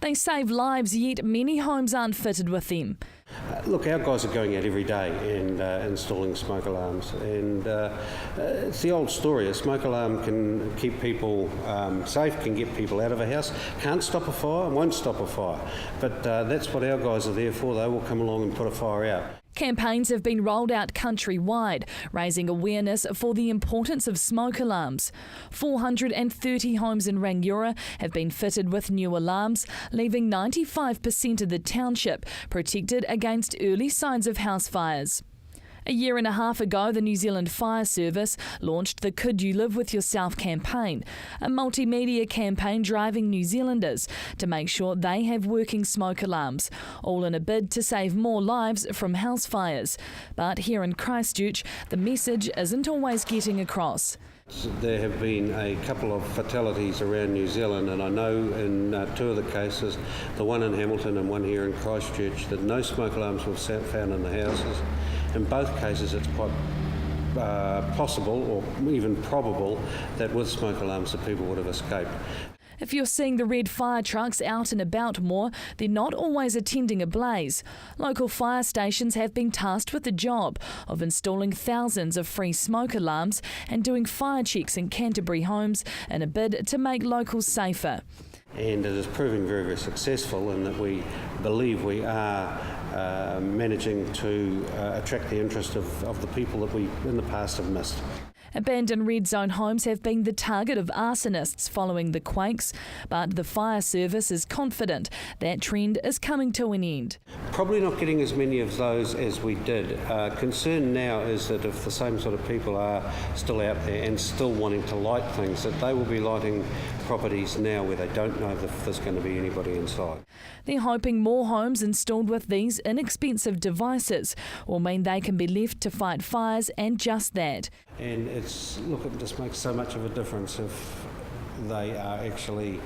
They save lives, yet many homes aren't fitted with them. Look, our guys are going out every day and installing smoke alarms, and it's the old story. A smoke alarm can keep people safe, can get people out of a house, can't stop a fire, won't stop a fire, but that's what our guys are there for. They will come along and put a fire out. Campaigns have been rolled out countrywide, raising awareness for the importance of smoke alarms. 430 homes in Rangiora have been fitted with new alarms, leaving 95% of the township protected against early signs of house fires. A year and a half ago, the New Zealand Fire Service launched the Could You Live With Yourself campaign, a multimedia campaign driving New Zealanders to make sure they have working smoke alarms, all in a bid to save more lives from house fires. But here in Christchurch, the message isn't always getting across. There have been a couple of fatalities around New Zealand, and I know in two of the cases, the one in Hamilton and one here in Christchurch, that no smoke alarms were found in the houses. In both cases, it's quite possible or even probable that with smoke alarms the people would have escaped. If you're seeing the red fire trucks out and about more, they're not always attending a blaze. Local fire stations have been tasked with the job of installing thousands of free smoke alarms and doing fire checks in Canterbury homes in a bid to make locals safer. And it is proving very, very successful in that we believe we are managing to attract the interest of the people that we in the past have missed. Abandoned red zone homes have been the target of arsonists following the quakes, but the fire service is confident that trend is coming to an end. Probably not getting as many of those as we did. Concern now is that if the same sort of people are still out there and still wanting to light things, that they will be lighting properties now where they don't know if there's going to be anybody inside. They're hoping more homes installed with these inexpensive devices will mean they can be left to fight fires, and just that. And it just makes so much of a difference if they are actually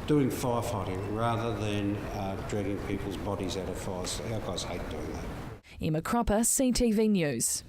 doing firefighting rather than dragging people's bodies out of fires. Our guys hate doing that. Emma Cropper, CTV News.